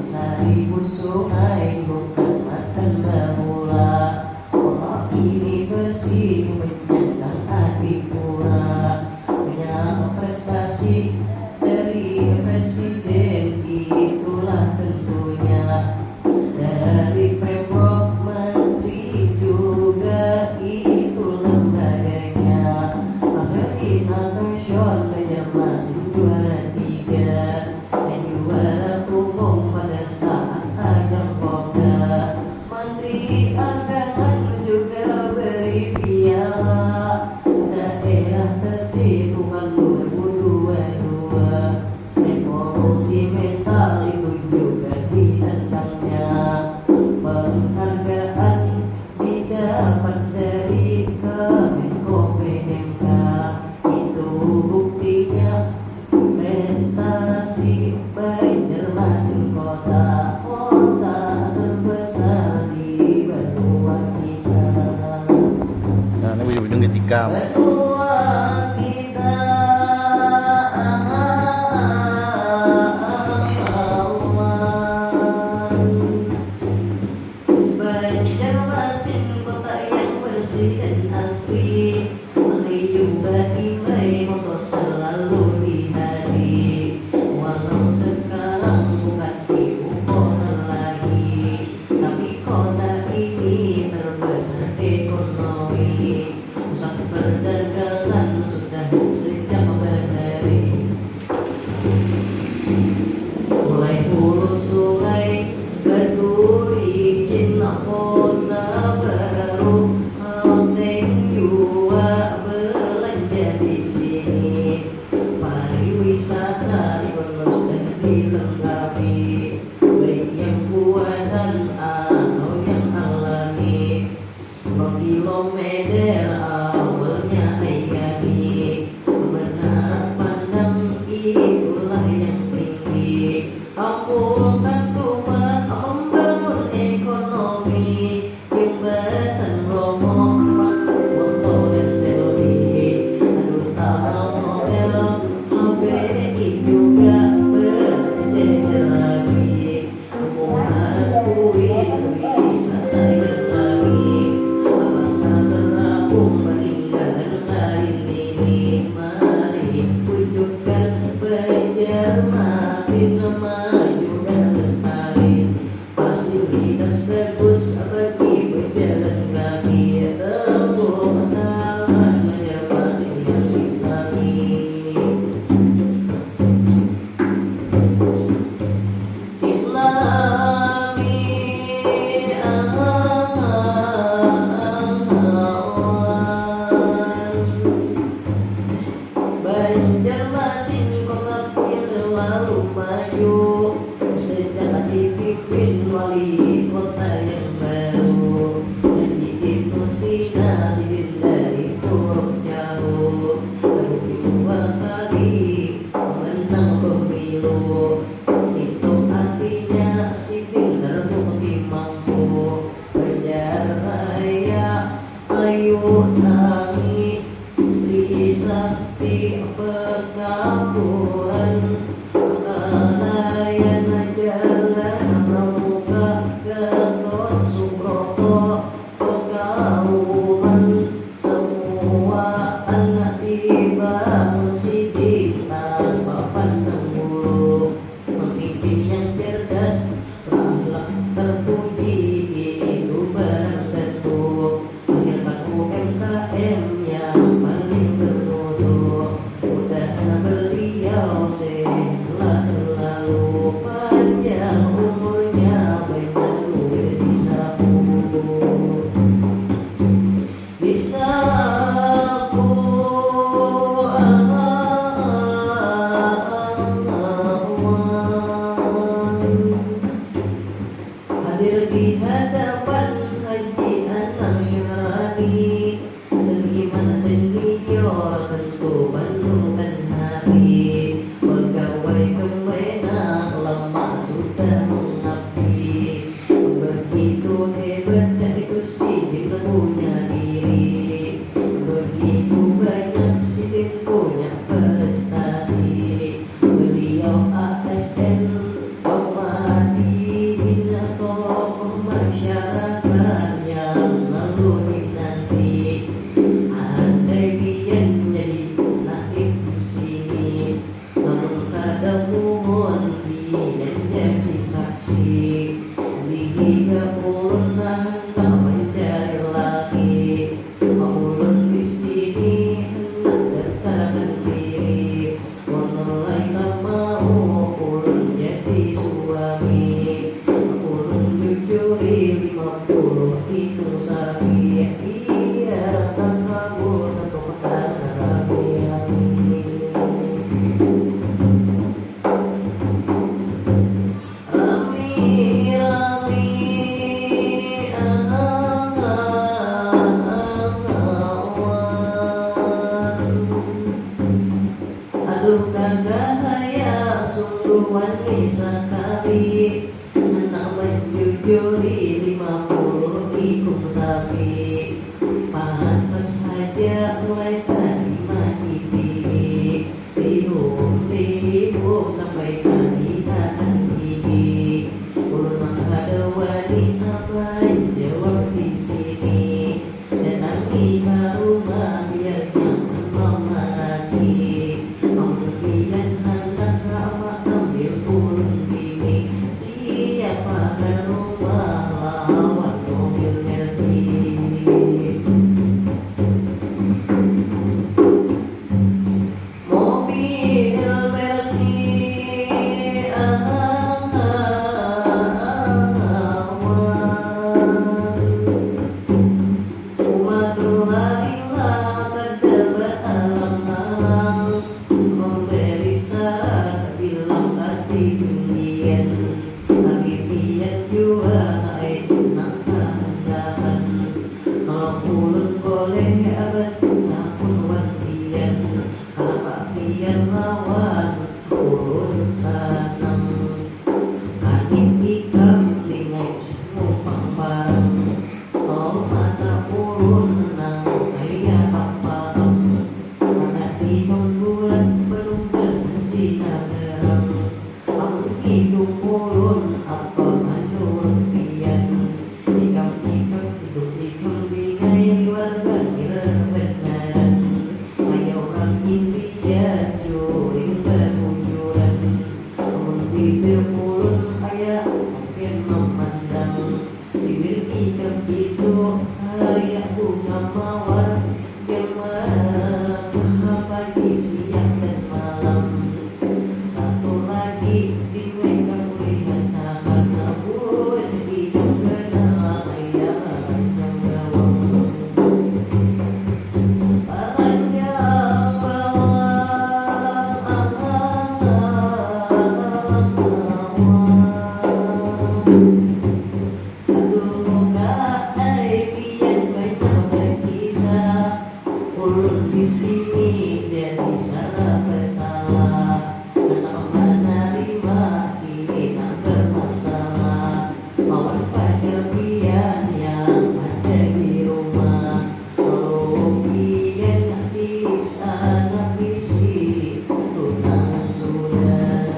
Seribu sungai bukan makan bahula, kota ini bersih menyandang hati pura. Punya prestasi dari presiden itulah tentunya, dari pemprov menteri juga itu lembaganya. Asal Innovation Banjarmasin juara 3 dan juara umum pada saat ajang Popda. Menteri Agama juga beri piala daerah tertib bukan 2022, dan promosi mental itu juga disandangnya. Penghargaan didapat dari Kemenko PMK, itu buktinya prestasi Banjarmasin, kota terbesar di benua kita. Nah, ini ujung-ujung ditikam. Benua kita. Banjarmasin kota yang bersih dan asri, menghiung badai moto selalu di hati. Walau sekarang bukan ibu kota lagi, tapi kota ini terbesar ekonomi. Pusat perdagangan sudah sejak berdiri, mulai hulu sungai Baturi, Cina kota baru, Kalteng juga belanja di sini. Pariwisata sudah dilengkapi, baik yang buatan atau yang alami. Kilometer awalnya ayani, kebenaran pandang itulah yang tinggi. Ampunkan Tuhan membangun ekonomi, jembatan Bromo, Moto dan Selvi, aduh tamal hotel, HBI juga berjejer lagi. Mengharapin wisata yang lagi, apa terapung peninggalan lain ini. Mari wujudkan Banjarmasin maju dan lestari, fasilitas bagus bagi pejalan kaki, tentu taman Banjarmasin yang islami. Banjarmasin kota yang selalu maju, sejak dipimpin wali kota yang baru, dan diimprovisasi dari huruf jauh. Kedua kali menang pemilu, itu artinya si pintar bukti mampu. Banjarraya ayo tangi, Trisakti Pekampuran, Kalayan Jalan Pramuka, Gatot Subroto, Pekauman, semua anak dibangun sidik tanpa pandang bulu. Pemimpin yang cerdas, berakhlak terpuji, itu barang tentu. Menghilangkan UMKM yang paling bermutu, mudah beliau setelah selalu panjang umurnya, banyak duit disapu. Disapu hadir di yang jadi saksi hingga ulun hendak mencari lagi. Ulun di sini hendak bertahan diri, mulai tak mau ulun jadi suami. Ulun jujuri 50 itu sapi, iya tak kabur tak kemana rapi-rapi. Aduh kagahaya sungguh wani sekali, hendak menjujuri 50 ikut sapi. Pantas saja mulai tadi mati dihukum sampai kelihatan gigi. Ulun ada wani apa jawab di sini, datangi ke rumah biar jangan memarahi. Kemudian hendak kamu ambil ulun bini, siapa ke rumah lawan mobil Mercy. Mobil Mercy memberi syarat bilang hati dunia, tapi pian juga itu nak kehendakan. Kalau ulun boleh abad takut wantian, kenapa pian lawan ulun sanang. Kanin ikam lingai numpang bareng, kalau mata ulun nang ayah paparang. Mata timang bulan belum bersinar terang, aku hidup ulun apa menurut pian. Ikam-ikam hidup-ikam bingai warga benaran, kayak orang India curi berunjuran. Namun bibir ulun kayak mungkin memandang, bibir ikam itu kayak bunga mawar yang merah pagi, siang dan malam. Satu lagi di mereka melihat tahan buat ikam kenal ayah yang bawang. Panjang bawang aduh gak pian banyak berkisah. Ulun di sini jadi salah bersalah, hendak menerima ini tak bermasalah. Lawan pacar pian yang ada di rumah, kalau pian di sana bisi tunangan sudah.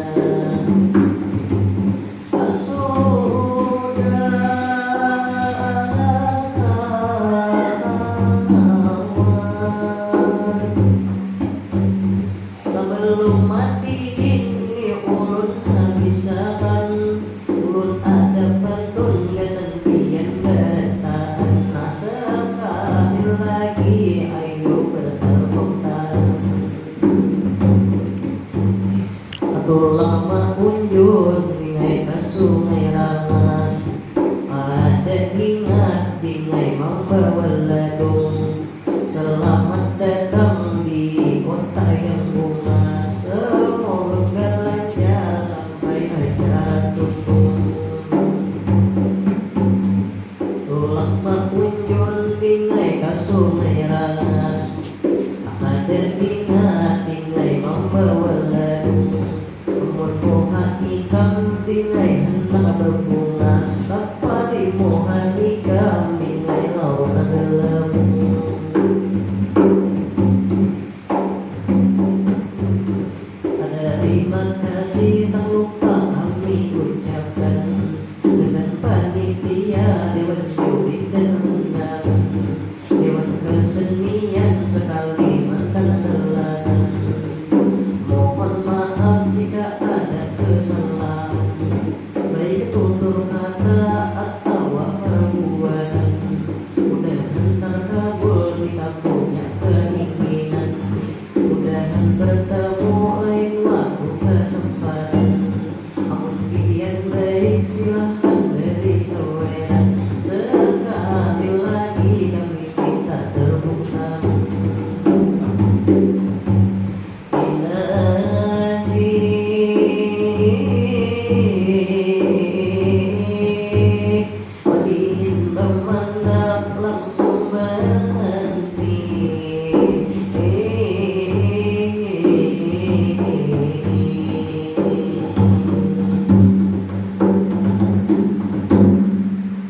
Sebelum mati ini ulun habiskan, ulun ada pantun kesentian bertahan. Nah sekali lagi ayo bertepuk tangan. Aku lama kunjung bingai ke Sungai Rangas, ada ingat bingai membawa ladung. Selamat datang di kota yang bunga, semoga lancar sampai acara tutup. Tulang makunjun bingai ke Sungai Rangas, ada ingat bingai membawa ladung. Moha ikam bingai hendak berbunga, sekali moha ikam bingai lawan gelembung. Terima kasih tak lupa kami ucapkan, kesan panitia Dewan